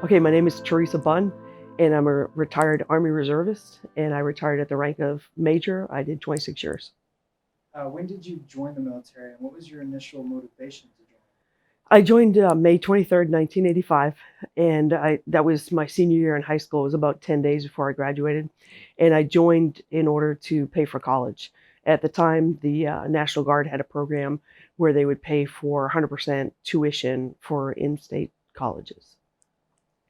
Okay, my name is Teresa Bunn, and I'm a retired Army reservist, and I retired at the rank of Major. I did 26 years. When did you join the military, and what was your initial motivation to join? I joined May 23rd, 1985, and that was my senior year in high school. It was about 10 days before I graduated, and I joined in order to pay for college. At the time, the National Guard had a program where they would pay for 100% tuition for in-state colleges,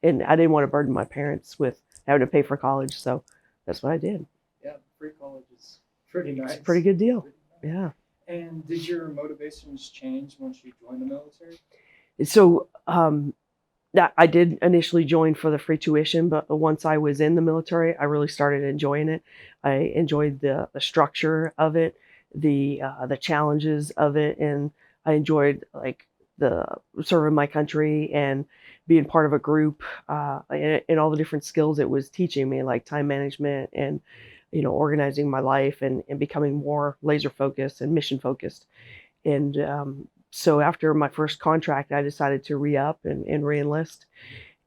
and I didn't want to burden my parents with having to pay for college, so that's what I did. Yeah, free college is pretty It's a pretty nice. good deal. Pretty nice. Yeah. And did your motivations change once you joined the military? So that I did initially join for the free tuition, but once I was in the military, I really started enjoying it. I enjoyed the structure of it, the challenges of it, and I enjoyed like the serving my country and being part of a group, and all the different skills it was teaching me, like time management and organizing my life and becoming more laser focused and mission focused. And so after my first contract, I decided to re-up and re-enlist.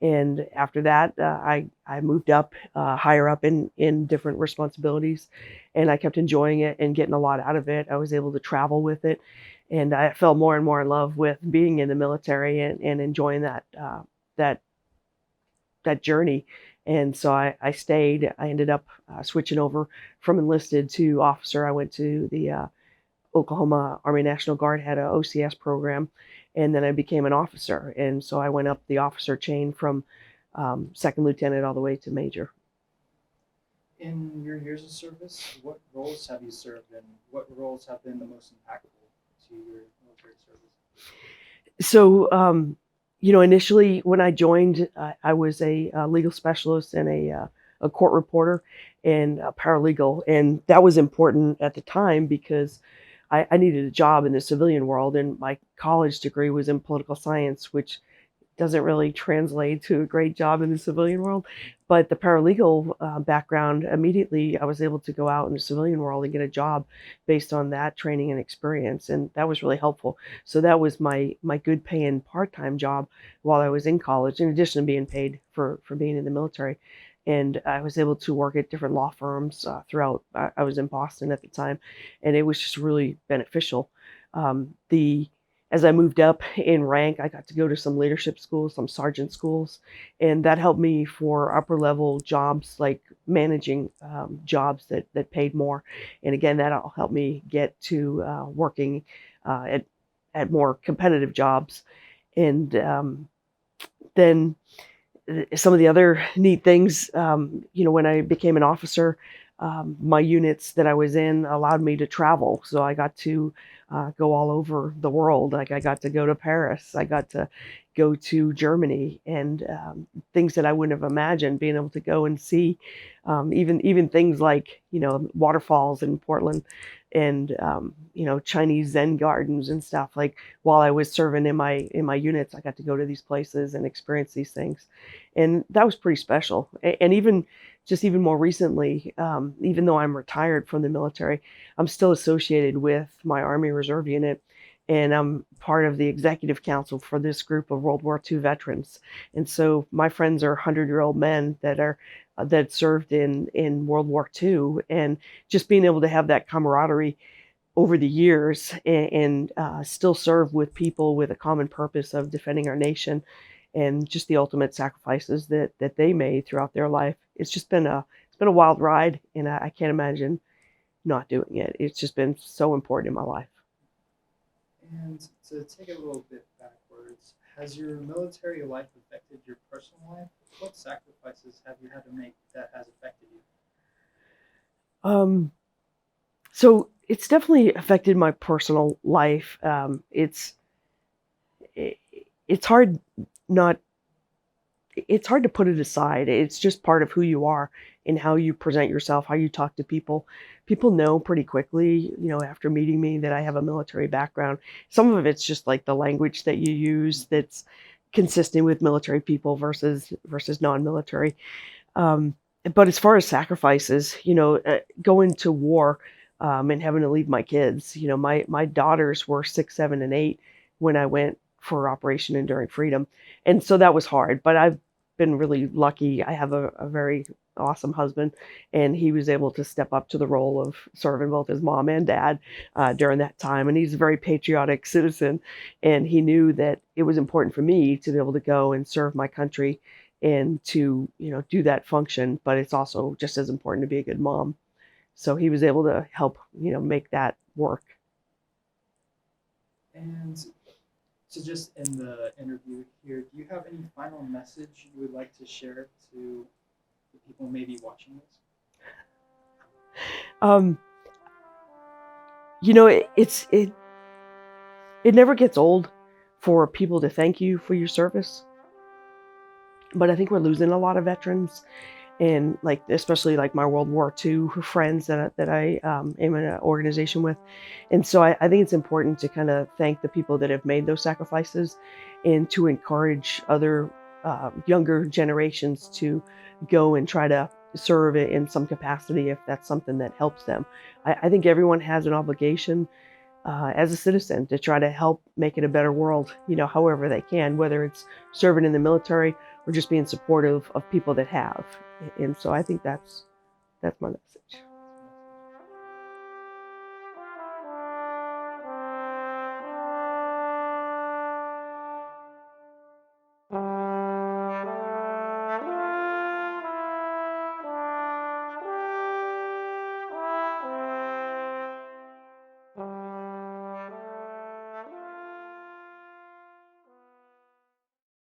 And after that, I moved up higher up in different responsibilities, and I kept enjoying it and getting a lot out of it. I was able to travel with it, and I fell more and more in love with being in the military and enjoying that that journey. And so I stayed. I ended up switching over from enlisted to officer. I went to the Oklahoma Army National Guard had a OCS program, and then I became an officer. And so I went up the officer chain from second lieutenant all the way to major. In your years of service, what roles have you served, and what roles have been the most impactful to your military service? So, initially when I joined, I was a legal specialist and a court reporter and a paralegal. And that was important at the time because I needed a job in the civilian world. And my college degree was in political science, which doesn't really translate to a great job in the civilian world. But the paralegal background, immediately I was able to go out in the civilian world and get a job based on that training and experience, and that was really helpful. So that was my good paying part time job while I was in college, in addition to being paid for being in the military. And I was able to work at different law firms throughout. I was in Boston at the time, and it was just really beneficial. The As I moved up in rank, I got to go to some leadership schools, some sergeant schools, and that helped me for upper level jobs like managing jobs that paid more. And again, that all helped me get to working at more competitive jobs. And then some of the other neat things, when I became an officer, my units that I was in allowed me to travel. So I got to go all over the world. Like I got to go to Paris, I got to go to Germany, and things that I wouldn't have imagined being able to go and see, even things like waterfalls in Portland, and Chinese Zen gardens and stuff. Like while I was serving in my units, I got to go to these places and experience these things, and that was pretty special. And even more recently, even though I'm retired from the military, I'm still associated with my Army Reserve unit, and I'm part of the executive council for this group of World War II veterans. And so my friends are 100-year-old men that served in World War II, and just being able to have that camaraderie over the years and still serve with people with a common purpose of defending our nation and just the ultimate sacrifices that they made throughout their life. It's been a wild ride, and I can't imagine not doing it. It's just been so important in my life. And to take it a little bit backwards, has your military life affected your personal life? What sacrifices have you had to make that has affected you? Um, so it's definitely affected my personal life. It, it's hard not it's hard to put it aside. It's just part of who you are and how you present yourself, how you talk to people. People know pretty quickly, after meeting me that I have a military background. Some of it's just like the language that you use that's consistent with military people versus non-military. Um, but as far as sacrifices, going to war and having to leave my kids, my daughters were 6, 7, and 8 when I went for Operation Enduring Freedom, and so that was hard. But I've been really lucky. I have a very awesome husband, and he was able to step up to the role of serving both his mom and dad during that time. And he's a very patriotic citizen, and he knew that it was important for me to be able to go and serve my country and to, do that function. But it's also just as important to be a good mom. So he was able to help, make that work. And to just end the interview here, do you have any final message you would like to share to the people maybe watching this? Um, it never gets old for people to thank you for your service, but I think we're losing a lot of veterans, and like especially like my World War II friends that I am in an organization with, and so I think it's important to kind of thank the people that have made those sacrifices, and to encourage other younger generations to go and try to serve in some capacity if that's something that helps them. I think everyone has an obligation as a citizen to try to help make it a better world, however they can, whether it's serving in the military or just being supportive of people that have. And so I think that's my message.